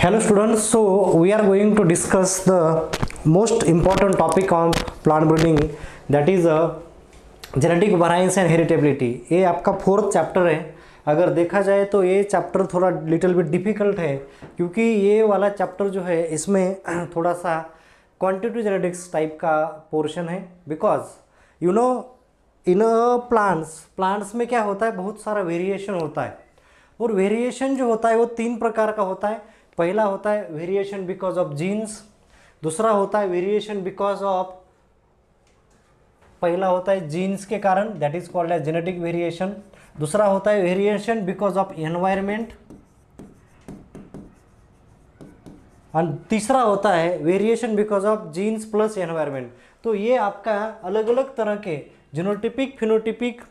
Hello students, so we are going to discuss the most important topic on plant breeding, that is genetic variance and heritability। ये आपका fourth chapter है। अगर देखा जाए तो ये चैप्टर थोड़ा लिटिल बिट डिफिकल्ट है, क्योंकि ये वाला चैप्टर जो है इसमें थोड़ा सा क्वांटिटेटिव जेनेटिक्स टाइप का पोर्शन है। Because you know in plants में क्या होता है, बहुत सारा वेरिएशन होता है, और वेरिएशन जो होता है वो तीन प्रकार का होता है। पहला होता है वेरिएशन बिकॉज ऑफ जीन्स, दूसरा होता है वेरिएशन बिकॉज ऑफ, पहला होता है जीन्स के कारण, that is called as genetic variation. दूसरा होता है वेरिएशन बिकॉज ऑफ एनवायरमेंट, और तीसरा होता है variation because of genes plus environment. तो ये आपका अलग अलग तरह के जीनोटिपिक, फिनोटिपिक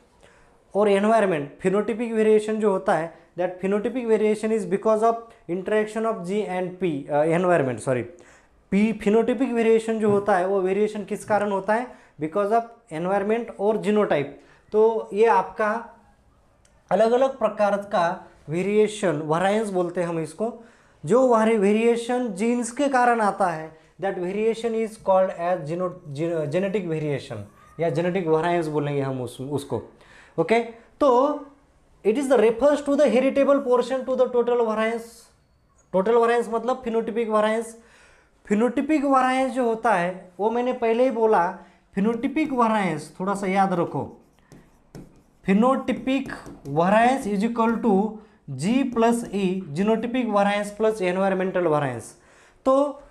और एनवायरमेंट। फिनोटिपिक वेरिएशन जो होता है, that phenotypic variation is because of interaction of G and P environment, sorry P. Phenotypic variation जो होता है वो वेरिएशन किस कारण होता है, बिकॉज ऑफ एनवायरमेंट और जीनोटाइप। तो ये आपका अलग अलग प्रकार का वेरिएशन, वरायंस बोलते हैं हम इसको, जो वेरिएशन जीन्स के कारण आता है, that variation is called as genetic variation या जेनेटिक वरायंस बोलेंगे हम उसको। ओके, तो it is the refers to the heritable portion to the total variance. Total variance मतलब फिनोटिपिक वरायंस। फिनोटिपिक वरायंस जो होता है वो मैंने पहले ही बोला, फिनोटिपिक वरायंस थोड़ा सा याद रखो, phenotypic variance is equal to G plus E, genotypic variance plus environmental variance. तो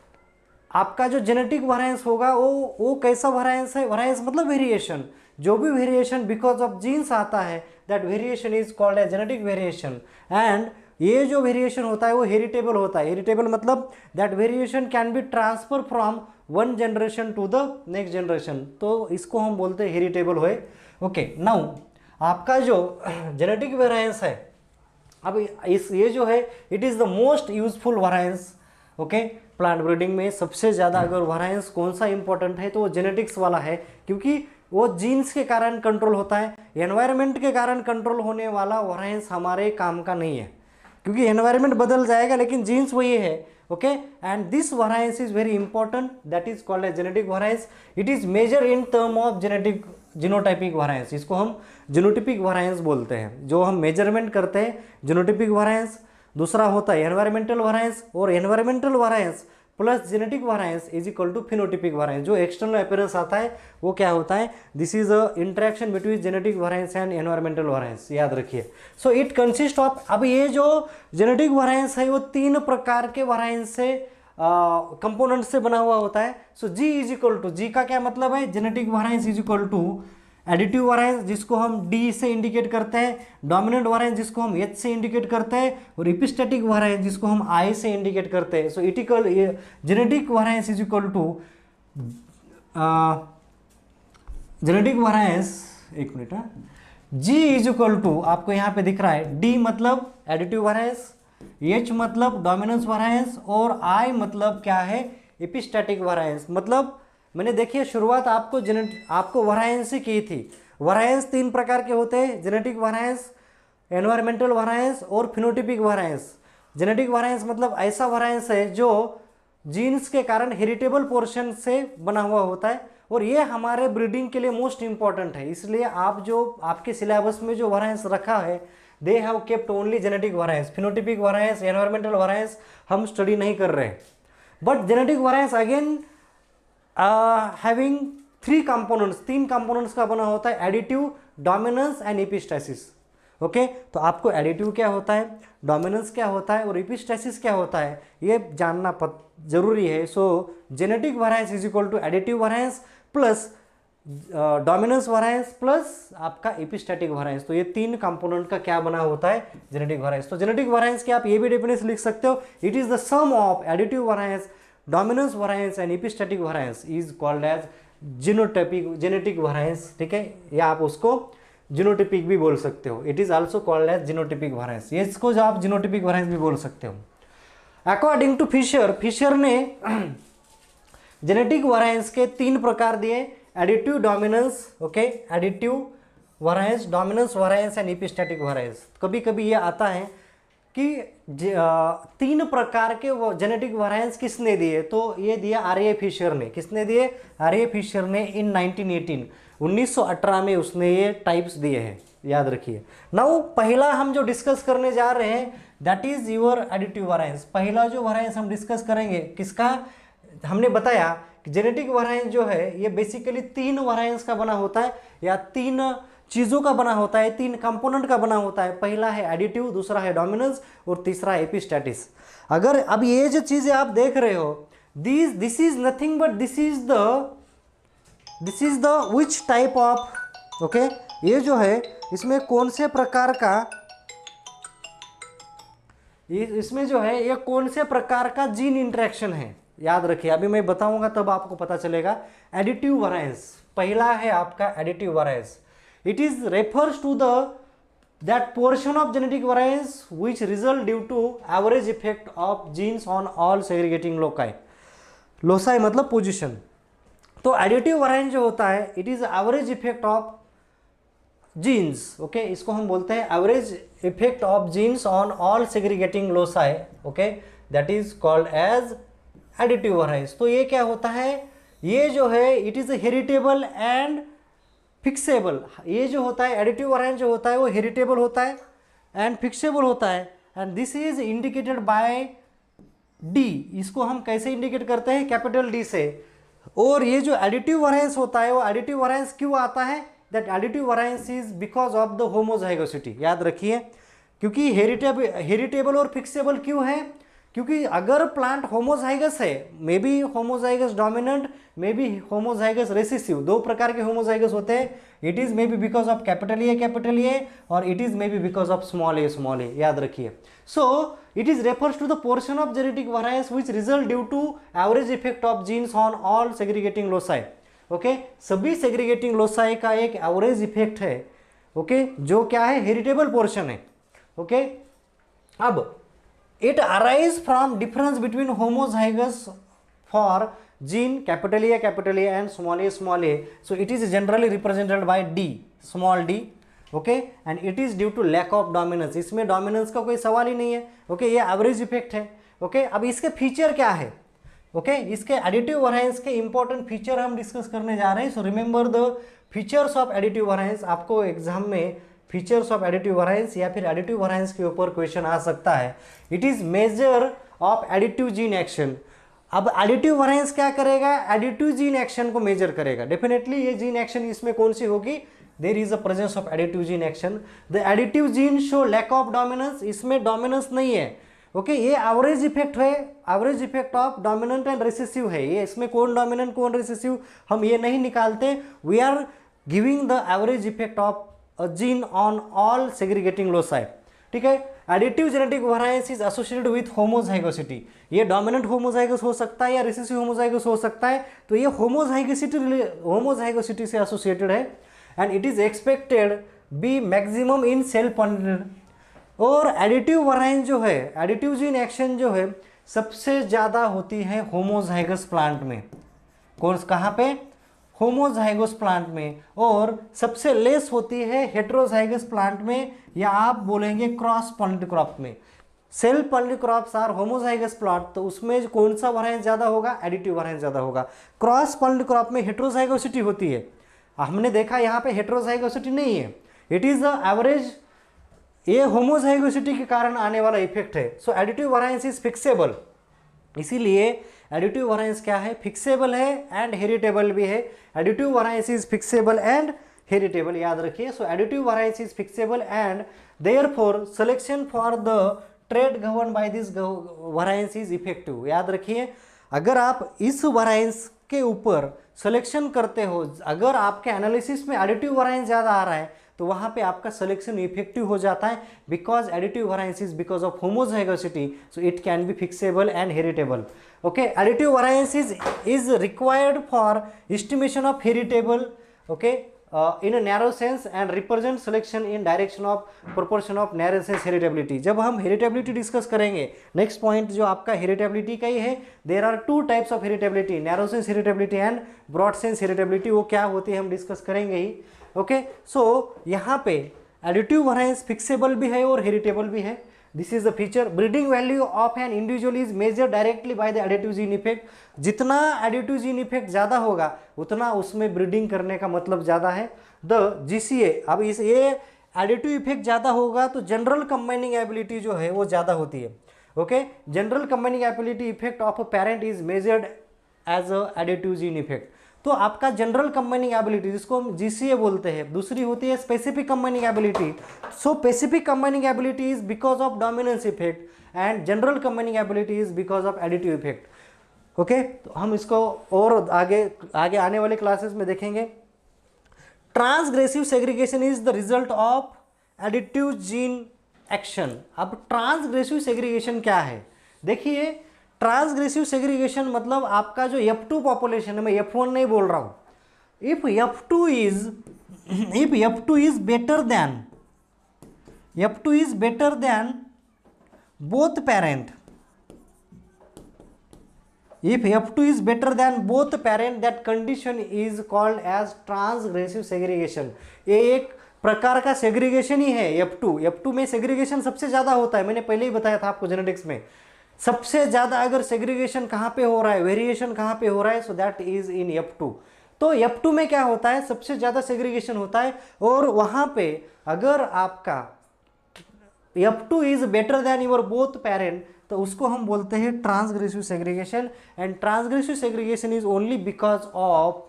आपका जो जेनेटिक वरायंस होगा वो कैसा वरायंस है, वरायंस मतलब वेरिएशन, जो भी वेरिएशन बिकॉज ऑफ जीन्स आता है, that variation is called as genetic variation. And ये जो वेरिएशन होता है वो हेरिटेबल होता है। हेरिटेबल मतलब that variation can be transfer from one generation to the next generation, तो इसको हम बोलते हैं हेरिटेबल है। ओके, नाउ आपका जो जेनेटिक वेरिएंस है, अब ये जो है it is the most useful variance. Okay, plant breeding में सबसे ज़्यादा अगर वरायंस कौन सा इंपॉर्टेंट है तो वो जेनेटिक्स वाला है, क्योंकि वो जीन्स के कारण कंट्रोल होता है। एनवायरनमेंट के कारण कंट्रोल होने वाला वरायंस हमारे काम का नहीं है, क्योंकि एनवायरनमेंट बदल जाएगा लेकिन जीन्स वही है। Okay, and this variance is very important, that is called as genetic variance. It is measure in term of genetic genotypic variance, इसको हम जीनोटिपिक वरायंस बोलते हैं, जो हम मेजरमेंट करते हैं जीनोटिपिक वरायंस। दूसरा होता है एनवायरमेंटल वरायंस, और environmental variance plus genetic variance is equal to phenotypic variance. जो एक्सटर्नल अपीयरेंस आता है वो क्या होता है, this is a interaction between genetic variance and environmental variance, याद रखिए। सो इट कंसिस्ट ऑफ, अब ये जो जेनेटिक वरायंस है वो तीन प्रकार के वरायंस से कंपोनेंट से बना हुआ होता है। So G is equal to, G का क्या मतलब है, genetic variance is equal to additive variance जिसको हम डी से इंडिकेट करते हैं, डोमिनेंट वरायंस जिसको हम एच से इंडिकेट करते हैं, और इपिस्टेटिक वरायंस जिसको हम आई से इंडिकेट करते हैं। सो इटिकल genetic variance is equal to genetic variance, एक minute, G is equal to, आपको यहाँ पे दिख रहा है डी मतलब एडिटिव वरायंस, एच मतलब डोमिनेंस वरायंस, और आई मतलब क्या है, इपिस्टेटिक वरायंस। मतलब मैंने देखिए शुरुआत आपको वरायंस से की थी। वरायंस तीन प्रकार के होते हैं, जेनेटिक वरायंस, एनवायरमेंटल वरायंस और फिनोटिपिक वरायंस। जेनेटिक वरायंस मतलब ऐसा वरायंस है जो जीन्स के कारण हेरिटेबल पोर्शन से बना हुआ होता है, और ये हमारे ब्रीडिंग के लिए मोस्ट इंपॉर्टेंट है। इसलिए आप जो आपके सिलेबस में जो वरायंस रखा है, they have kept only genetic variance. Phenotypic variance, environmental variance हम स्टडी नहीं कर रहे हैं। But genetic variance again having three components, तीन कंपोनेंट्स का बना होता है, एडिटिव, डोमिनेंस एंड इपिस्टेसिस। ओके, तो आपको एडिटिव क्या होता है, डोमिनेंस क्या होता है और इपिस्टेसिस क्या होता है, ये जानना जरूरी है। So genetic variance is equal to additive variance plus dominance variance plus आपका इपिस्टेटिक वरायंस। तो ये तीन कंपोनेंट का क्या बना होता है, जेनेटिक वरायंस। तो जेनेटिक वरायंस के आप ये भी डेफिनेशन लिख सकते हो, it is the sum of additive variance, dominance variance and epistatic variance is called as genotypic genetic variance. ठीक है, या आप उसको जीनोटिपिक भी बोल सकते हो, it is also called as genotypic variance. ये इसको जो आप जीनोटिपिक वरायंस भी बोल सकते हो। अकॉर्डिंग टू फिशर ने जेनेटिक वरायंस के तीन प्रकार दिए, additive, dominance, okay, additive variance, dominance variance and epistatic variance. कभी कभी ये आता है तीन प्रकार के जेनेटिक वेरिएंस किसने दिए, तो ये दिया आर.ए. फिशर ने। किसने दिए? आर.ए. फिशर ने इन 1918 में उसने ये टाइप्स दिए हैं, याद रखिए। नाउ पहला हम जो डिस्कस करने जा रहे हैं that is your additive variance. पहला जो वेरिएंस हम डिस्कस करेंगे किसका, हमने बताया कि जेनेटिक वेरिएंस जो है ये बेसिकली तीन वेरिएंस का बना होता है या तीन चीज़ों का बना होता है, तीन कंपोनेंट का बना होता है। पहला है एडिटिव, दूसरा है डोमिनेंस और तीसरा है एपिस्टैटिस। अगर अब ये जो चीज़ें आप देख रहे हो this is nothing but this is the which type of, okay, ये जो है इसमें कौन से प्रकार का, इसमें जो है ये कौन से प्रकार का जीन इंटरेक्शन है, याद रखिए। अभी मैं बताऊंगा तब आपको पता चलेगा। एडिटिव वेरिएंस पहला है आपका additive variance. It is refers to that portion of genetic variance which result due to average effect of genes on all segregating loci. Loci मतलब पोजिशन। तो एडिटिव वेरिएंस जो होता है it is average effect of genes, okay, इसको हम बोलते हैं average effect of genes on all segregating loci, okay, that is called as additive variance. तो ये क्या होता है, ये जो है it is heritable and fixable. ये जो होता है एडिटिव वेरिएंस जो होता है वो हेरिटेबल होता है एंड फिक्सेबल होता है, and this is indicated bye D. इसको हम कैसे इंडिकेट करते हैं, कैपिटल डी से। और ये जो एडिटिव वेरिएंस होता है वो एडिटिव वेरिएंस क्यों आता है, that additive variance is because of the homozygosity, याद रखिए। क्योंकि हेरिटेबल और फिक्सेबल क्यों है, क्योंकि अगर प्लांट होमोजाइगस है, may be homozygous dominant, may be homozygous recessive, दो प्रकार के होमोजाइगस होते हैं। It is may be because of capital A और it is may be because of small A, याद रखिए। So it is refers to the portion of genetic variance which result due to average effect of genes on all segregating loci, okay. सभी segregating loci का एक average effect है, okay, जो क्या है, heritable portion है, ओके। अब it arise from difference between homozygous for gene capital A and small a, so it is generally represented by D, small d, okay, and it is due to lack of dominance। इसमें dominance का कोई सवाल ही नहीं है, okay, ये average effect है, okay. अब इसके फीचर क्या है, ओके, इसके एडिटिव वेरिएंस के इंपॉर्टेंट फीचर हम डिस्कस करने जा रहे हैं। So remember the features of additive variance. आपको एग्जाम में फीचर्स ऑफ एडिटिव वेरिएंस या फिर एडिटिव वेरिएंस के ऊपर क्वेश्चन आ सकता है। It is measure of additive gene action. अब एडिटिव वेरिएंस क्या करेगा, एडिटिव जीन एक्शन को मेजर करेगा। डेफिनेटली ये जीन एक्शन इसमें कौन सी होगी, there is a presence of additive gene action. The additive gene show lack of dominance, इसमें डोमिनेंस नहीं है, ओके। ये एवरेज इफेक्ट है, average effect of dominant and recessive है। ये इसमें कौन डोमिनेंट कौन रिसेसिव हम ये नहीं निकालते, we are giving the average effect of a gene on all segregating loci, ठीक है। Additive genetic variance is associated with homozygosity. ये डोमिनेंट होमोजाइगस हो सकता है या रिसेसिव होमोजाइगस हो सकता है, तो ये होमोजाइगोसिटी से एसोसिएटेड है, and it is expected be maximum in self pollinated. और एडिटिव वेरिएंस जो है, एडिटिव जीन एक्शन जो है सबसे ज़्यादा होती है होमोजाइगस प्लांट में। कहाँ पे, होमोजाइगस प्लांट में, और सबसे लेस होती है हेटेरोजाइगस प्लांट में, या आप बोलेंगे क्रॉस पॉलिनेटेड क्रॉप में। Self pollinated crops are homozygous plant, तो उसमें कौन सा वेरिएंस ज़्यादा होगा, एडिटिव वेरिएंस ज़्यादा होगा। क्रॉस पॉलिनेटेड क्रॉप में हेटेरोजाइगोसिटी होती है, हमने देखा यहाँ पे हेटेरोजाइगोसिटी नहीं है, इट इज द एवरेज। ये होमोजाइगोसिटी के कारण आने वाला इफेक्ट है। So additive variance is fixable, इसीलिए एडिटिव वेरिएंस क्या है, फिक्सेबल है एंड हेरिटेबल भी है। Additive variance is fixable and heritable, याद रखिए। So additive variance is fixable and therefore selection for the trait govern by this variance is effective, याद रखिए। अगर आप इस वेरिएंस के ऊपर सिलेक्शन करते हो, अगर आपके एनालिसिस में एडिटिव वेरिएंस ज़्यादा आ रहा है तो वहाँ पे आपका सिलेक्शन इफेक्टिव हो जाता है, because additive variance is because of homozygosity, so it can be fixable and heritable, okay. Additive variance is required for estimation of heritable, okay, in a narrow sense and represent selection in direction of proportion of narrow sense heritability। जब हम heritability discuss करेंगे, next point जो आपका heritability का ही है, there are two types of heritability, narrow sense heritability and broad sense heritability. वो क्या होती है हम डिस्कस करेंगे ही, ओके। सो यहाँ पे एडिटिव वेरिएंस फिक्सेबल भी है और हेरिटेबल भी है। This is the feature. Breeding value of an individual is measure directly by the additive gene effect. जितना एडिटिव जीन इफेक्ट ज़्यादा होगा उतना उसमें ब्रीडिंग करने का मतलब ज़्यादा है। द जीसीए, अब इस ये एडिटिव इफेक्ट ज़्यादा होगा तो जनरल कंबाइनिंग एबिलिटी जो है वो ज़्यादा होती है। Okay, general combining ability effect of a parent is measured as a additive gene effect. तो आपका जनरल कंबाइनिंग एबिलिटी जिसको हम जीसीए बोलते हैं, दूसरी होती है specific combining ability. So specific combining ability is because of dominance effect and general combining ability is because of additive effect. Okay, तो हम इसको और आगे आगे आने वाले क्लासेस में देखेंगे। ट्रांसग्रेसिव segregation is the result of additive gene action. अब ट्रांसग्रेसिव सेग्रीगेशन क्या है? देखिए, ट्रांसग्रेसिव सेग्रीगेशन मतलब आपका जो F2 पॉपुलेशन है, मैं F1 नहीं बोल रहा हूँ, if F2 is better than both parent, if F2 is better than both parent, that condition is called as transgressive segregation। ये एक प्रकार का सेग्रीगेशन ही है F2 में सेग्रीगेशन सबसे ज़्यादा होता है। मैंने पहले ही बताया था आपको जेनेटिक्स में सबसे ज़्यादा अगर सेग्रीगेशन कहाँ पे हो रहा है, वेरिएशन कहाँ पे हो रहा है, सो दैट इज इन F2। तो F2 में क्या होता है, सबसे ज़्यादा सेग्रीगेशन होता है, और वहाँ पे अगर आपका F2 is better than your both parent तो उसको हम बोलते हैं ट्रांसग्रेसिव segregation. And ट्रांसग्रेसिव segregation is only because of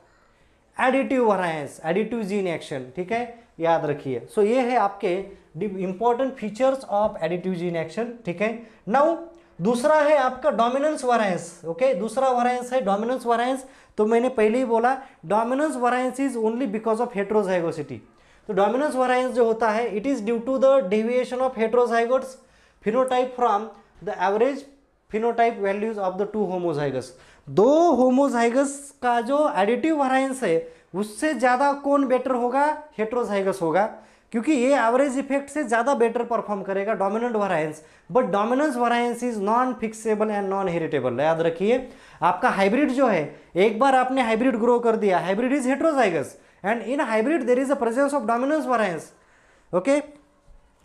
additive variance, additive gene action. ठीक है, याद रखिए। सो ये है आपके important features of additive gene action. ठीक है, नाउ दूसरा है आपका डोमिनेंस वरायंस। ओके, दूसरा वरायंस है डोमिनेंस वरायंस। तो मैंने पहले ही बोला dominance variance is only because of heterozygosity. तो डोमिनेंस वरायंस जो होता है it is due to the deviation of heterozygotes phenotype from the average phenotype values of the two homozygous. दो होमोजाइगस का जो एडिटिव वरायंस है उससे ज़्यादा कौन बेटर होगा, हेट्रोजाइगस होगा, क्योंकि ये एवरेज इफेक्ट से ज़्यादा बेटर परफॉर्म करेगा dominant variance. But dominance variance is non fixable and non heritable. याद रखिए, आपका हाइब्रिड जो है, एक बार आपने हाइब्रिड ग्रो कर दिया, hybrid is heterozygous and in hybrid there is a presence of dominance variance. Okay,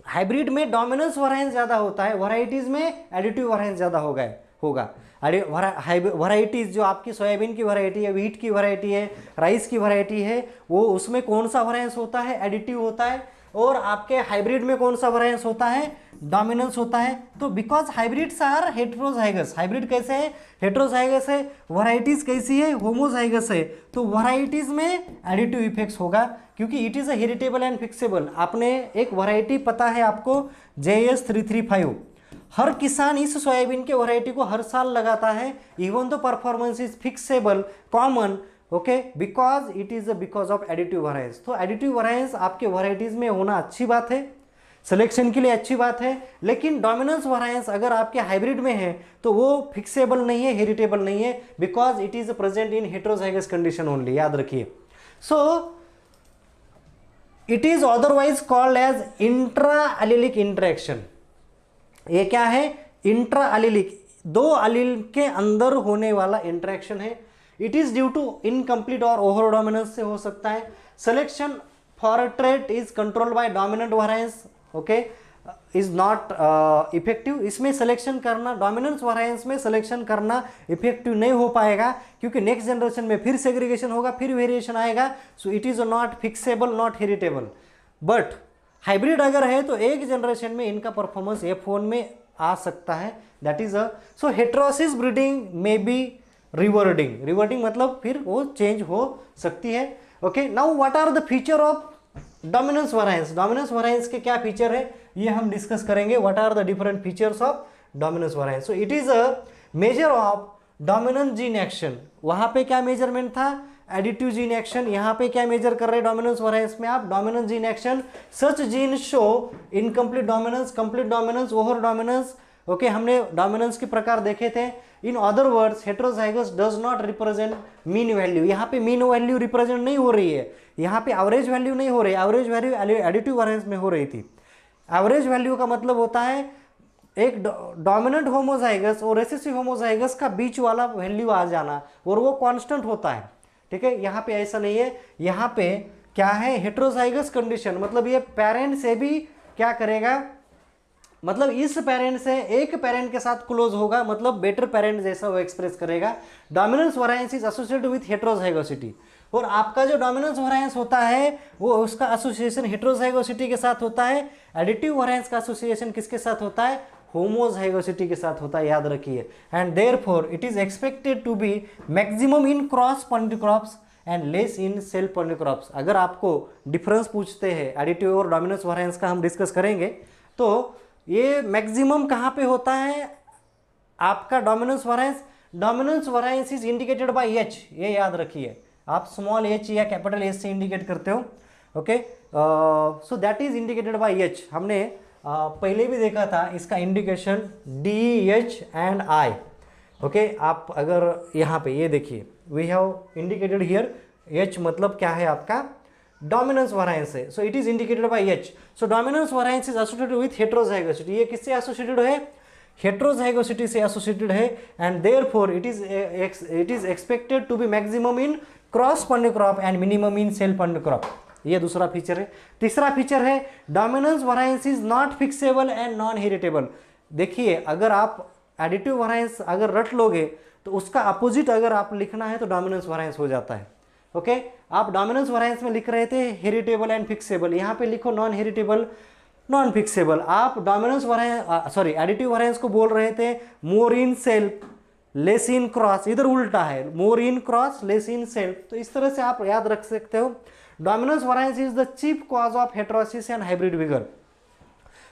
hybrid में डोमिनेंस वरायंस ज़्यादा होता है, वैरायटीज में एडिटिव वरायंस ज़्यादा होगा। वैरायटीज जो आपकी सोयाबीन की वैरायटी है, व्हीट की वैरायटी है, राइस की वैरायटी है, वो उसमें कौन सा वरायंस होता है, एडिटिव होता है। और आपके हाइब्रिड में कौन सा वरायंस होता है, डोमिनेंस होता है। तो because hybrids are heterozygous, hybrid कैसे है, हेट्रोजाइगस है, वैरायटीज कैसी है, होमोजाइगस है। तो वैरायटीज में एडिटिव इफेक्ट्स होगा क्योंकि it is a heritable and fixable. आपने एक वैरायटी पता है आपको JS335, हर किसान इस सोयाबीन के वैरायटी को हर साल लगाता है, इवन तो performance is fixable, common. Okay, because it is because of additive variance. तो एडिटिव वरायंस आपके वैरायटीज में होना अच्छी बात है, सिलेक्शन के लिए अच्छी बात है, लेकिन डोमिनेंस वरायंस अगर आपके हाइब्रिड में है तो वो फिक्सेबल नहीं है, हेरिटेबल नहीं है, because it is present in heterozygous condition only. याद रखिए। So it is otherwise called as intra allelic interaction. ये क्या है, इंट्रा एलिलिक, दो एलील के अंदर होने वाला इंटरेक्शन है। It is due to incomplete और ओवर डोमिनेंस से हो सकता है। Selection for a trait is controlled by dominant variance. Okay, is not effective. इसमें सिलेक्शन करना, डोमिनेंस वरायंस में सिलेक्शन करना इफेक्टिव नहीं हो पाएगा क्योंकि नेक्स्ट जनरेशन में फिर सेग्रीगेशन होगा, फिर वेरिएशन आएगा। सो it is not fixable, not heritable. But hybrid अगर है तो एक जनरेशन में इनका परफॉर्मेंस F1 में आ सकता है। That is a so heterosis breeding may be reverting, reverting मतलब फिर वो चेंज हो सकती है। Okay, now what are the feature of dominance variance. Dominance variance के क्या फीचर है ये हम डिस्कस करेंगे। What are the different features of dominance variance. So it is a measure of dominant gene action. वहां पे क्या मेजरमेंट था, एडिटिव जीन एक्शन। यहाँ पे क्या मेजर कर रहे हैं डोमिनेंस वरायंस में आप, dominant gene action. Such gene show incomplete dominance, complete dominance, over dominance. Okay, हमने डोमिनेंस के प्रकार देखे थे। In other words heterozygous does not represent mean value. यहाँ पे मीन वैल्यू रिप्रेजेंट नहीं हो रही है, यहाँ पे एवरेज वैल्यू नहीं हो रही। एवरेज वैल्यू एडिटिव वरायंस में हो रही थी। एवरेज वैल्यू का मतलब होता है एक डोमिनेंट होमोजाइगस और रेसेसिव होमोजाइगस का बीच वाला वैल्यू आ जाना, और वो कांस्टेंट होता है। ठीक है, यहाँ पे ऐसा नहीं है। यहाँ पे क्या है, हेट्रोजाइगस कंडीशन, मतलब ये पेरेंट से भी क्या करेगा, मतलब इस पेरेंट से एक पेरेंट के साथ क्लोज होगा, मतलब बेटर पेरेंट जैसा वो एक्सप्रेस करेगा। Dominance variance is associated with हेटेरोजाइगोसिटी, और आपका जो डोमिनेंस वैरायंस होता है वो उसका एसोसिएशन हेटेरोजाइगोसिटी के साथ होता है। एडिटिव वैरायंस का एसोसिएशन किसके साथ होता है? होमोजाइगोसिटी के साथ होता है, याद रखिए। And therefore it is expected to be maximum in cross polycrops and less in self polycrops. अगर आपको डिफरेंस पूछते हैं एडिटिव और डोमिनेंस वैरायंस का, हम डिस्कस करेंगे, तो ये मैक्सिमम कहाँ पे होता है आपका dominance variance? Dominance variance is indicated by H, ये याद रखिए। आप स्मॉल एच या कैपिटल एच से इंडिकेट करते हो, okay. So that is indicated by H. हमने पहले भी देखा था इसका indication D, H and I, okay. आप अगर यहाँ पे ये देखिए, we have indicated here H, मतलब क्या है आपका डोमिनेंस वैरायंस है। So it is indicated by H. So dominance variance is associated with heterozygosity. ये किससे एसोसिएटेड है? हेटेरोजाइगोसिटी से एसोसिएटेड है। And therefore it is expected to be maximum in cross polycrop and minimum in self polycrop. ये दूसरा feature है। तीसरा feature है dominance variance is not fixable and non heritable. देखिए, अगर आप एडिटिव वैरायंस अगर रट लोगे तो उसका अपोजिट अगर आप लिखना है तो डोमिनेंस वैरायंस हो जाता है, ओके। आप डोमिनेंस वैरायंस में लिख रहे थे हेरिटेबल एंड फिक्सेबल, यहाँ पे लिखो नॉन हेरिटेबल, नॉन फिक्सेबल। आप डोमिनेंस वैरायंस एडिटिव वैरायंस को बोल रहे थे more in self less in cross, इधर उल्टा है, more in cross less in self. तो इस तरह से आप याद रख सकते हो। Dominance variance is the chief cause of heterosis and hybrid vigour.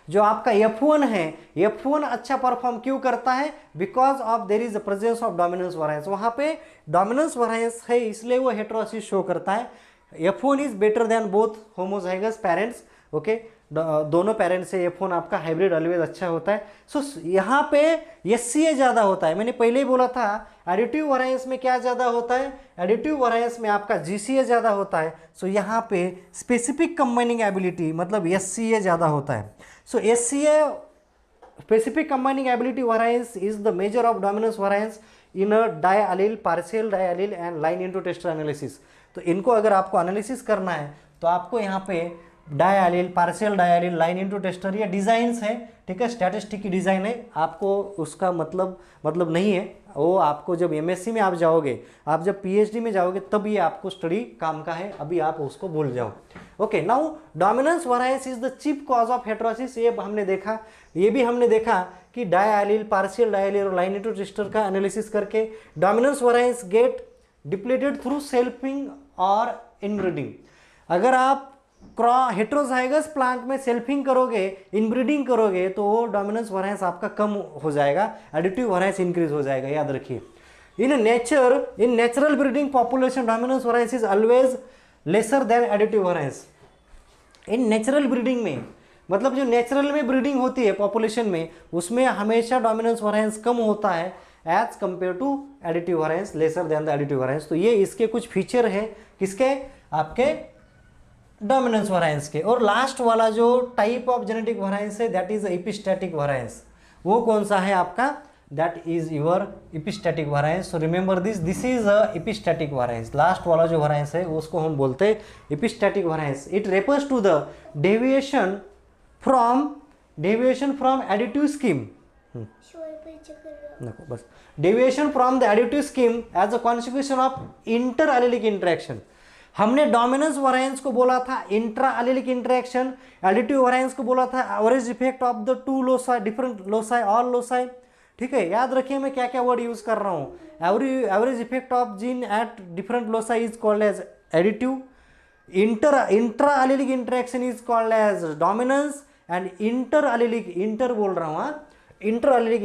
जो आपका F1 है, F1 अच्छा परफॉर्म क्यों करता है? Because of there is the presence of dominance variance. वहां पे डोमिनेंस वैरायंस है, इसलिए वो हेटेरोसिस शो करता है। F1 is better than both homozygous parents, okay. दोनों पेरेंट्स से F1 आपका हाइब्रिड ऑलवेज अच्छा होता है। सो यहाँ पे SCA ज़्यादा होता है। मैंने पहले ही बोला था एडिटिव वैरायंस में क्या ज़्यादा होता है? एडिटिव वैरायंस में आपका GCA ज़्यादा होता है। सो यहाँ पे स्पेसिफिक कंबाइनिंग एबिलिटी मतलब SCA ज़्यादा होता है। सो SCA specific combining ability variance is the measure of dominance variance in a diallele, partial diallele and line into tester analysis। तो इनको अगर आपको एनालिसिस करना है तो आपको यहाँ पे डायलील, पार्शियल डायलील, लाइन इनटू टेस्टर, ये डिज़ाइंस है, ठीक है, स्टैटिस्टिक की डिज़ाइन है। आपको उसका मतलब नहीं है, वो आपको जब MSc में आप जाओगे, आप जब PhD में जाओगे तब ये आपको स्टडी काम का है, अभी आप उसको भूल जाओ, okay. Now dominance variance is the chief cause of heterosis. ये हमने देखा, ये भी हमने देखा कि डायलील, पार्शियल डायलील और लाइन इनटू टेस्टर का एनालिसिस करके dominance variance get depleted through selfing और इनब्रीडिंग। अगर आप हेटेरोजाइगस प्लांट में सेल्फिंग करोगे, इनब्रीडिंग करोगे, तो वो डोमिनेंस वैरायंस आपका कम हो जाएगा, एडिटिव वैरायंस इंक्रीज हो जाएगा, याद रखिए। In natural breeding population dominance variance is always lesser than additive variance. In natural breeding में मतलब जो नेचुरल में ब्रीडिंग होती है पॉपुलेशन में, उसमें हमेशा डोमिनेंस वैरायंस कम होता है as compare to additive variance, lesser than the additive variance. तो ये इसके कुछ फीचर है, किसके? आपके डोमिनेंस वैरायंस के। और लास्ट वाला जो टाइप ऑफ जेनेटिक वैरायंस है दैट इज एपिस्टैटिक वैरायंस। वो कौन सा है आपका? That is your epistatic variance. So remember this is a epistatic variance. Last वाला जो वैरायंस है उसको हम बोलते हैं epistatic variance. It refers to the deviation from additive scheme. बस deviation from the additive scheme as a consequence of inter allelic interaction. हमने dominance variance को बोला था intra allelic interaction, additive variance को बोला था average effect of the two loci, different loci, all loci, ठीक है। याद रखिए मैं क्या क्या वर्ड यूज कर रहा हूँ। Average effect of gene at different loci is called as additive, intra allelic interaction is called as dominance, and inter allelic, inter बोल रहा हूँ, इंटर एलिलिक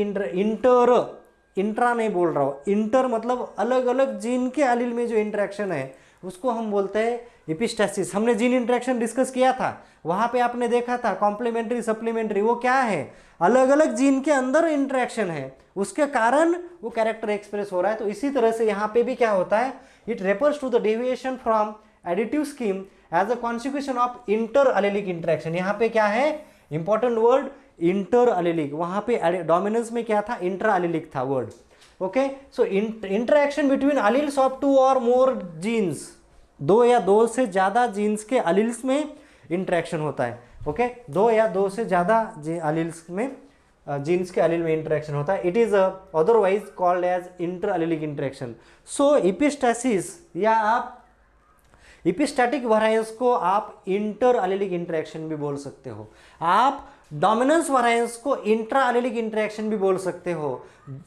इंट्रा नहीं बोल रहा हूँ, इंटर मतलब अलग अलग जीन के एलिल में जो इंटरेक्शन है उसको हम बोलते हैं एपिस्टैसिस। हमने जीन इंटरेक्शन डिस्कस किया था, वहां पे आपने देखा था कॉम्प्लीमेंट्री सप्लीमेंट्री, वो क्या है? अलग अलग जीन के अंदर इंटरेक्शन है, उसके कारण वो कैरेक्टर एक्सप्रेस हो रहा है। तो इसी तरह से यहाँ पे भी क्या होता है? It refers to the deviation from additive scheme as a consequence of inter allelic interaction. यहाँ पे क्या है? Important word inter allelic. वहां पे डोमिनेंस में क्या था? इंट्रा एलिलिक था word, okay. So interaction between alleles of two और मोर जीन्स, दो या दो से ज्यादा जीन्स के अलील्स में इंटरेक्शन होता है। ओके, दो या दो से ज़्यादा एलील्स में जीन्स के एलील में इंटरेक्शन होता है। It is otherwise called as inter allelic interaction. So epistasis या आप एपिस्टैटिक वेरिएंस को आप इंटर एलिलिक इंटरेक्शन भी बोल सकते हो, आप डोमिनेंस वेरिएंस को इंट्रा एलिलिक इंटरेक्शन भी बोल सकते हो,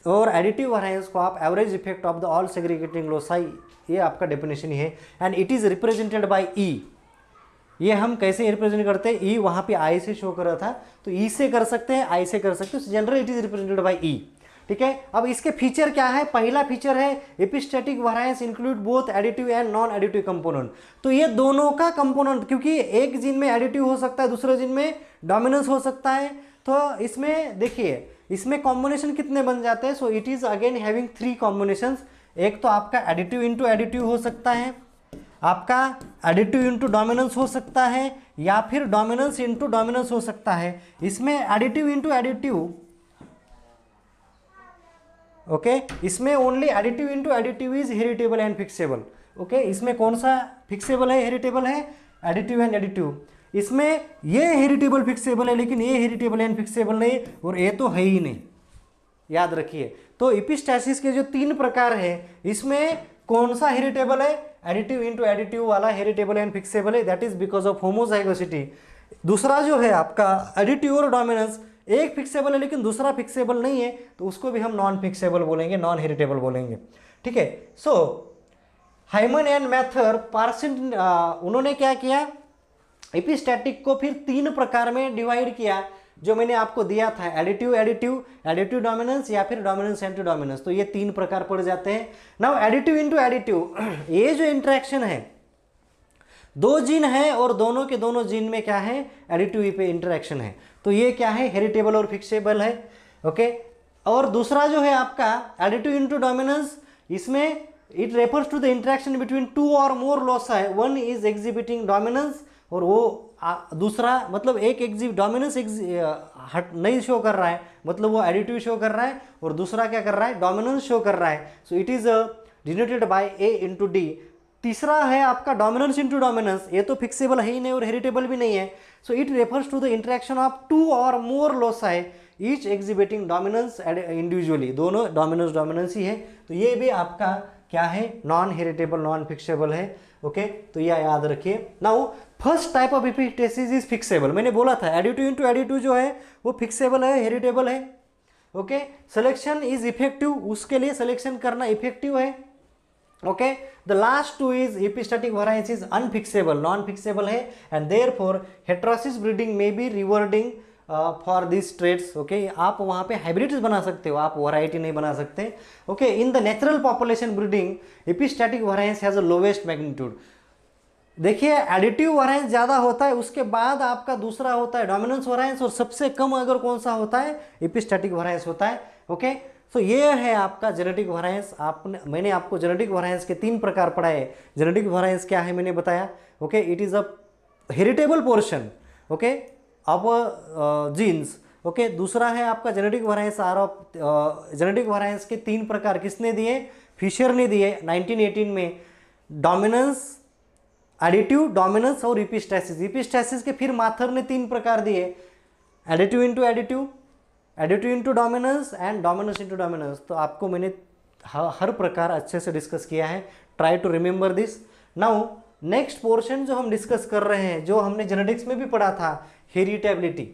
और एडिटिव वेरिएंस को आप average effect of the all segregating loci, ये आपका डेफिनेशन है। And it is represented by E. ये हम कैसे रिप्रेजेंट करते हैं, ई वहां पे आई से शो कर रहा था, तो ई से कर सकते हैं, आई से कर सकते हैं, generally it is represented by E. ठीक है, अब इसके फीचर क्या है, पहला फीचर है epistatic variance include both additive and non additive component. तो ये दोनों का कंपोनेंट, क्योंकि एक जीन में एडिटिव हो सकता है, दूसरे जीन में डोमिनेंस हो सकता है, तो इसमें देखिए इसमें कॉम्बिनेशन कितने बन जाते हैं। सो it is again having 3 combinations. एक तो आपका एडिटिव इंटू एडिटिव हो सकता है, आपका एडिटिव इंटू डोमिनेंस हो सकता है, या फिर डोमिनेंस इंटू डोमिनेंस हो सकता है। इसमें एडिटिव इंटू एडिटिव, ओके, इसमें only additive into additive is heritable and fixable. Okay, इसमें कौन सा फिक्सेबल है, हेरिटेबल है, एडिटिव एंड एडिटिव। इसमें ये हेरिटेबल फिक्सेबल है, लेकिन ये हेरिटेबल एंड फिक्सेबल नहीं, और ये तो है ही नहीं, याद रखिए। तो एपिस्टैसिस के जो 3 प्रकार है, इसमें कौन सा हेरिटेबल है, एडिटिव इंटू एडिटिव वाला हेरिटेबल एंड फिक्सेबल है, that is because of homozygosity. दूसरा जो है आपका एडिटिव और डोमिनेंस, एक फिक्सेबल है लेकिन दूसरा फिक्सेबल नहीं है, तो उसको भी हम नॉन फिक्सेबल बोलेंगे, नॉन हेरिटेबल बोलेंगे। ठीक है, सो हाइमन एंड मैथर पार्सन, उन्होंने क्या किया, एपिस्टैटिक को फिर 3 प्रकार में डिवाइड किया, जो मैंने आपको दिया था, एडिटिव एडिटिव, एडिटिव डोमिनेंस, या फिर डोमिनेंस एंटी डोमिनेंस। तो ये 3 प्रकार पड़ जाते हैं। नाउ एडिटिव इंटू एडिटिव, ये जो इंटरेक्शन है, 2 जीन है और दोनों के दोनों जीन में क्या है, एडिटिव पे इंटरेक्शन है, तो ये क्या है, हेरिटेबल और फिक्सेबल है। ओके, और दूसरा जो है आपका एडिटिव इंटू डोमिनेंस, इसमें it refers to the interaction between 2 और more loci, one is exhibiting dominance, और वो दूसरा मतलब एक डोमिनेंस हट नहीं शो कर रहा है, मतलब वो एडिटिव शो कर रहा है, और दूसरा क्या कर रहा है, डोमिनेंस शो कर रहा है। So it is denoted by A into D. तीसरा है आपका डोमिनेंस इंटू डोमिनेंस, ये तो फिक्सेबल है ही नहीं और हेरिटेबल भी नहीं है। So it refers to the interaction of 2 और more loci, each exhibiting dominance individually, दोनों डोमिनेंस ही है, तो ये भी आपका क्या है, नॉन हेरिटेबल नॉन फिक्सेबल है। ओके, तो यह याद रखिए। Now first type of epistasis is fixable, मैंने बोला था एडिटिव इंटू एडिटिव जो है वो फिक्सेबल है, हेरिटेबल है। ओके, सिलेक्शन इज इफेक्टिव, उसके लिए सिलेक्शन करना इफेक्टिव है। Okay, the last 2 is epistatic variance is unfixable, non fixable है, एंड देयरफॉर हेटेरोसिस ब्रीडिंग में be rewarding for this traits. Okay, आप वहाँ पे हाइब्रिड्स बना सकते हो, आप वैरायटी नहीं बना सकते। Okay, in the natural population breeding epistatic variance has a lowest magnitude. देखिए, एडिटिव वेरिएंस ज़्यादा होता है, उसके बाद आपका दूसरा होता है डोमिनेंस वेरिएंस, और सबसे कम अगर कौन सा होता है, एपिस्टैटिक वेरिएंस होता है। ओके, तो ये है आपका जेनेटिक वेरिएंस। मैंने आपको जेनेटिक वेरिएंस के 3 प्रकार पढ़ाए। जेनेटिक वेरिएंस क्या है मैंने बताया। Okay, it is a heritable portion, okay, of genes. Okay, दूसरा है आपका genetic variance are of, genetic variance के 3 प्रकार किसने दिए, फिशर ने दिए 1918 में, डोमिनेंस, एडिटिव, डोमिनेंस और एपिस्टैसिस। एपिस्टैसिस के फिर माथर ने 3 प्रकार दिए, additive into additive, additive into dominance and dominance into dominance. तो आपको मैंने हर प्रकार अच्छे से डिस्कस किया है, try to remember this. Now next portion जो हम डिस्कस कर रहे हैं, जो हमने जेनेटिक्स में भी पढ़ा था, heritability,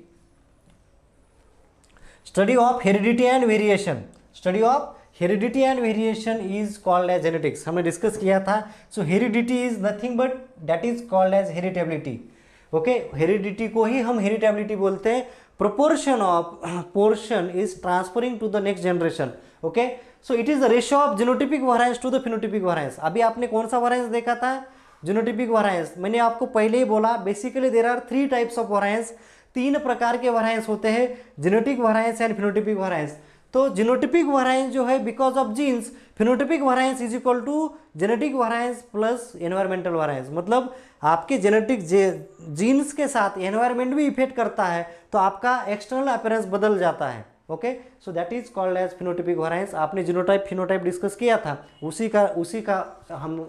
study of heredity and variation. Study of heredity and variation is called as genetics, हमने डिस्कस किया था। So heredity is nothing but that is called as heritability. Okay, heredity को ही हम हेरिटेबिलिटी बोलते हैं। Proportion of portion is transferring to the next generation. Okay, so it is the ratio of genotypic variance to the phenotypic variance. अभी आपने कौन सा variance देखा था, जीनोटिपिक वेरिएंस। मैंने आपको पहले ही बोला, basically there are 3 types of variance, 3 प्रकार के वेरिएंस होते हैं, genetic variance and phenotypic variance. तो जीनोटिपिक वेरिएंस जो है because of genes, phenotypic variance is equal to genetic variance plus environmental variance. मतलब आपके जेनेटिक जीन्स के साथ एनवायरमेंट भी इफेक्ट करता है, तो आपका एक्सटर्नल अपीयरेंस बदल जाता है। Okay, so that is called as phenotypic variance. आपने जीनोटाइप फिनोटाइप डिस्कस किया था, उसी का हम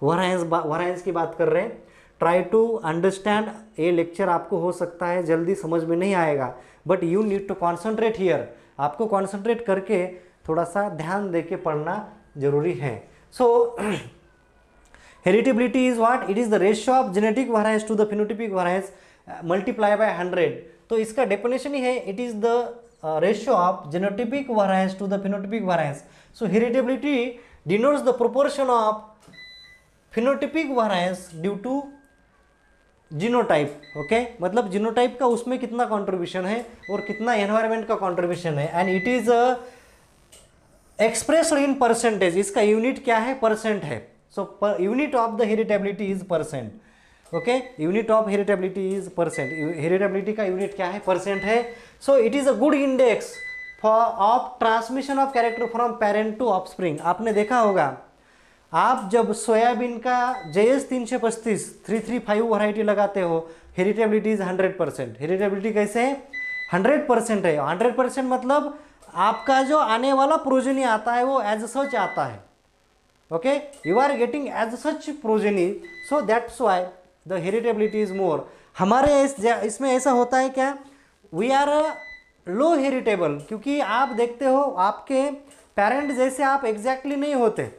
वेरिएंस की बात कर रहे हैं। Try to understand. ये लेक्चर आपको हो सकता है जल्दी समझ में नहीं आएगा, but you need to concentrate here. आपको कॉन्सेंट्रेट करके थोड़ा सा ध्यान दे के पढ़ना जरूरी है। So heritability is what? It is the ratio of genetic variance to the phenotypic variance multiply by 100। तो इसका डेफिनेशन ही है, it is the ratio of genotypic variance to the phenotypic variance. So heritability denotes the proportion of phenotypic variance due to genotype. Okay, मतलब genotype का उसमें कितना contribution है और कितना एनवायरनमेंट का कंट्रीब्यूशन है, and it is expressed in percentage. इसका यूनिट क्या है? परसेंट है। So unit of the heritability is percent. Okay, unit of heritability is percent. Heritability का यूनिट क्या है? परसेंट है। So it is a good index for of transmission of character from parent to offspring. आपने देखा होगा, आप जब soybean का JS 335 335 वैरायटी लगाते हो, हेरिटेबिलिटी इज 100%। हेरिटेबिलिटी कैसे है? 100% है। 100% मतलब आपका जो आने वाला प्रोजेनी आता है वो एज सच आता है। Okay, you are getting as such progeny, so that's why the heritability is more. हमारे इसमें ऐसा होता है क्या? वी आर लो हेरिटेबल, क्योंकि आप देखते हो आपके पेरेंट जैसे आप एग्जैक्टली नहीं होते।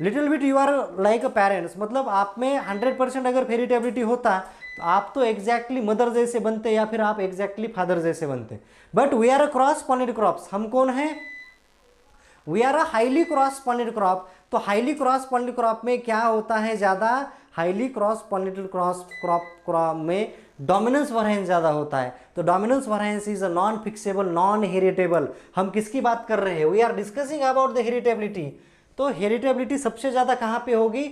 Little bit you are like a parents, मतलब आप में 100% अगर हेरिटेबिलिटी होता तो आप तो एग्जैक्टली मदर जैसे बनते या फिर आप एग्जैक्टली फादर जैसे बनते। But we are a cross pollinated crops. हम कौन हैं? We are a highly cross pollinated crop. तो हाईली क्रॉस पॉलिनेटेड क्रॉप में क्या होता है? ज़्यादा हाईली क्रॉस पॉलिनेटेड क्रॉप में डोमिनेंस वेरिएंस ज़्यादा होता है। तो dominance variance is a non fixable, non heritable. हम किसकी बात कर रहे हैं? We are discussing about the heritability. तो हेरिटेबिलिटी सबसे ज़्यादा कहाँ पे होगी?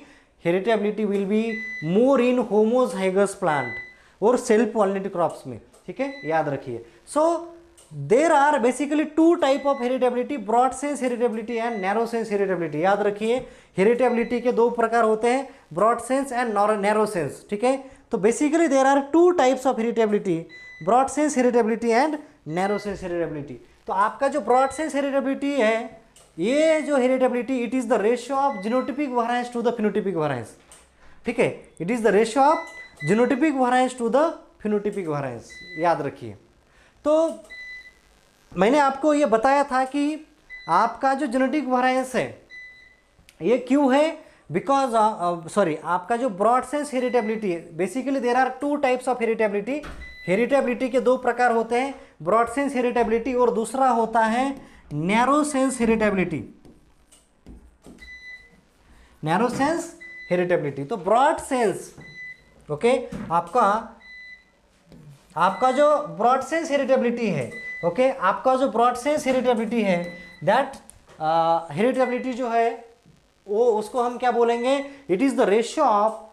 Heritability will be more in homozygous plant और सेल्फ पॉलिनेटेड क्रॉप्स में। ठीक है, याद रखिए। So there are basically two type of heritability, broad sense heritability and narrow sense heritability. याद रखिए, हेरिटेबिलिटी के दो प्रकार होते हैं, broad sense and narrow sense. ठीक है, तो basically there are two types of heritability, broad sense heritability and narrow sense heritability. तो आपका जो ब्रॉड सेंस हेरिटेबिलिटी है, ये जो heritability, it is the ratio of genotypic variance to the phenotypic variance. ठीक है, it is the ratio of genotypic variance to the phenotypic variance. याद रखिए। तो मैंने आपको ये बताया था कि आपका जो जेनेटिक वेरिएंस है ये क्यों है? बिकॉज आपका जो ब्रॉड सेंस हेरिटेबिलिटी है, basically there are two types of heritability. Heritability के दो प्रकार होते हैं, ब्रॉड सेंस हेरिटेबिलिटी और दूसरा होता है narrow sense heritability. Narrow sense heritability. तो ब्रॉड सेंस, ओके, आपका जो ब्रॉड सेंस हेरिटेबिलिटी है, ओके, आपका जो ब्रॉड सेंस हेरिटेबिलिटी है, दैट हेरिटेबिलिटी जो है वो उसको हम क्या बोलेंगे? It is the ratio of,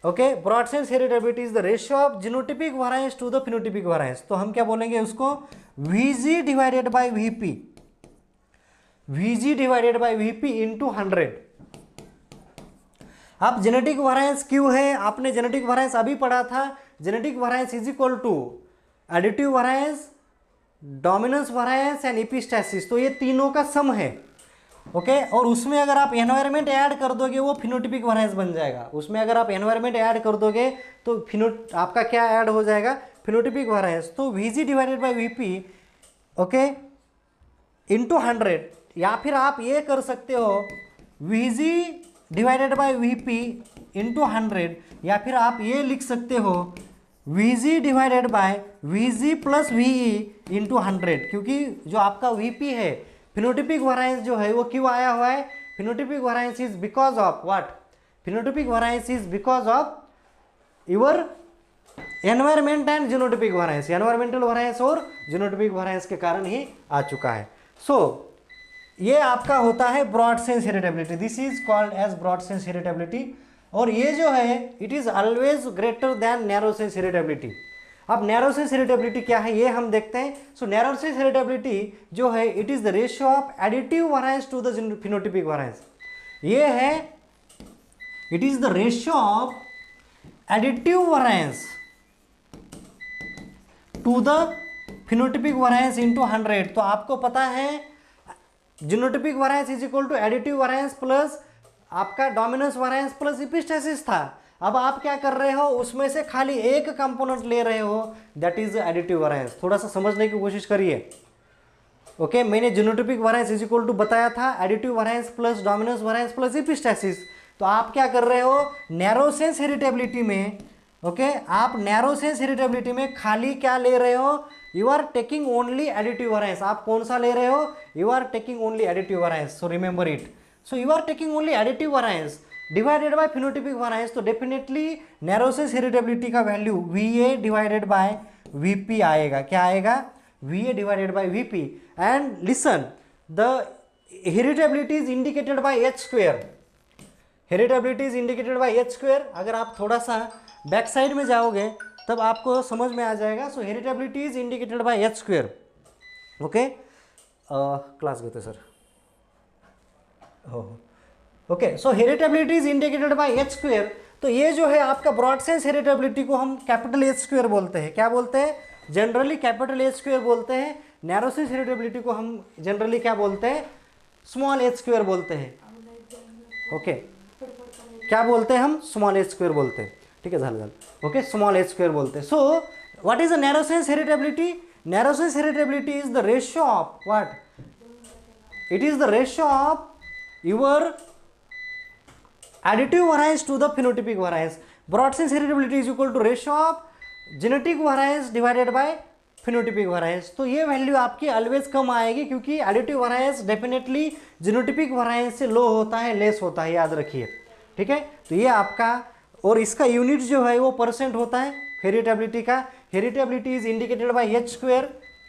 okay, broad sense heritability is the ratio of genotypic variance to the phenotypic variance. तो हम क्या बोलेंगे उसको? VG divided by VP, VG divided by VP into 100। अब जेनेटिक वेरिएंस क्यों है? आपने जेनेटिक वेरिएंस अभी पढ़ा था। Genetic variance is equal to additive variance, dominance variance and epistasis. तो ये तीनों का सम है। ओके, और उसमें अगर आप एनवायरनमेंट ऐड कर दोगे वो फिनोटाइपिक वेरिएंस बन जाएगा। उसमें अगर आप एनवायरनमेंट ऐड कर दोगे तो आपका क्या ऐड हो जाएगा? Phenotypic variance. तो VG divided by VP, okay, into 100, या फिर आप ये कर सकते हो VG divided by VP into 100, या फिर आप ये लिख सकते हो VG divided bye VG plus VE into 100, क्योंकि जो आपका VP है, फिनोटाइपिक वेरिएंस जो है वो क्यों आया हुआ है? Phenotypic variance is because of what? Phenotypic variance is because of your environment and genotypic variance. Environmental variance और जीनोटिपिक वेरिएंस के कारण ही आ चुका है। सो ये आपका होता है broad sense heritability. This is called as broad sense heritability. और ये जो है it is always greater than narrow sense heritability. अब नैरो सेंस हेरिटेबिलिटी क्या है ये हम देखते हैं। सो नैरो सेंस हेरिटेबिलिटी जो है it is the ratio of additive variance to the phenotypic variance. ये है, it is the ratio of additive variance to the phenotypic variance into 100। तो आपको पता है genotypic variance is equal to additive variance plus आपका dominance variance plus epistasis था। अब आप क्या कर रहे हो, उसमें से खाली एक कंपोनेंट ले रहे हो, दैट इज एडिटिव वेरिएंस। थोड़ा सा समझने की कोशिश करिए। ओके, मैंने genotypic variance is equal to बताया था additive variance plus dominance variance plus epistasis. तो आप क्या कर रहे हो, नैरो सेंस हेरिटेबिलिटी में, ओके, आप नैरो सेंस हेरिटेबिलिटी में खाली क्या ले रहे हो, you are taking only additive variance. आप कौन सा ले रहे हो, you are taking only additive variance. So remember it, so you are taking only additive variance divided by phenotypic variance. तो डेफिनेटली नैरो सेंस हेरिटेबिलिटी का value VA divided by VP आएगा। क्या आएगा, VA divided by VP। And listen, the heritability is indicated by H square. Heritability is indicated by H square. अगर आप थोड़ा सा back side में जाओगे तब आपको समझ में आ जाएगा। So heritability is indicated by H square. Okay, class घेते sir. Okay, so heritability is indicated by H square. तो ये जो है आपका ब्रॉड सेंस हेरिटेबिलिटी को हम कैपिटल H स्क्वायर बोलते हैं। क्या बोलते हैं, जनरली कैपिटल H स्क्वायर बोलते हैं। नैरो सेंस हेरिटेबिलिटी को हम जनरली क्या बोलते हैं, स्मॉल H स्क्वायर बोलते हैं। ओके, क्या बोलते हैं हम, स्मॉल H स्क्वायर बोलते हैं। ठीक है, झालं. ओके, स्मॉल H स्क्वायर बोलते हैं. So what is the narrow sense heritability? Narrow sense heritability is the ratio of what? It is the ratio of your additive variance to the phenotypic variance. Broad sense heritability is equal to ratio of genetic variance divided by phenotypic variance. तो ये value आपकी always come आएगी क्योंकि additive variance definitely genotypic variance से लो होता है, less होता है, याद रखिए. ठीक है, तो ये आपका, और इसका यूनिट जो है वो परसेंट होता है हेरिटेबिलिटी का. Heritability is indicated by H square.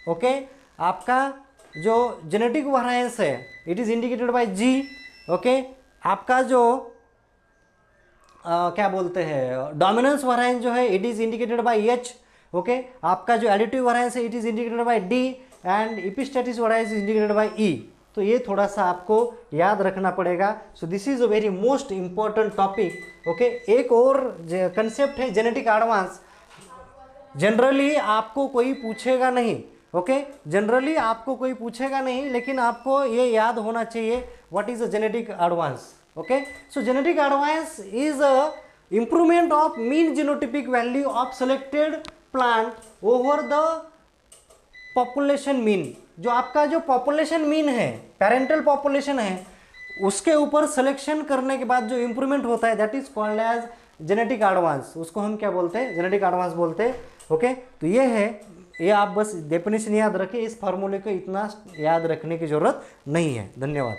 Okay, आपका जो जेनेटिक वेरिएंस है it is indicated by G. Okay, आपका जो क्या बोलते हैं डोमिनेंस वेरिएंस जो है it is indicated by H. Okay, आपका जो एडिटिव वेरिएंस है it is indicated by D and epistatic variance is indicated by E. तो ये थोड़ा सा आपको याद रखना पड़ेगा. So this is a very most important topic. Okay, एक और कंसेप्ट है जेनेटिक एडवांस. जनरली आपको कोई पूछेगा नहीं. ओके, जनरली आपको कोई पूछेगा नहीं, लेकिन आपको ये याद होना चाहिए what is a genetic advance. Okay, so genetic advance is a improvement of mean genotypic value of selected plant over the population mean. जो आपका जो पॉपुलेशन मीन है, पेरेंटल पॉपुलेशन है, उसके ऊपर सिलेक्शन करने के बाद जो इंप्रूवमेंट होता है that is called as genetic advance. उसको हम क्या बोलते हैं, जेनेटिक एडवांस बोलते हैं. ओके, तो ये है, ये आप बस डेफिनेशन याद रखें. इस फार्मूले को इतना याद रखने की जरूरत नहीं है. धन्यवाद.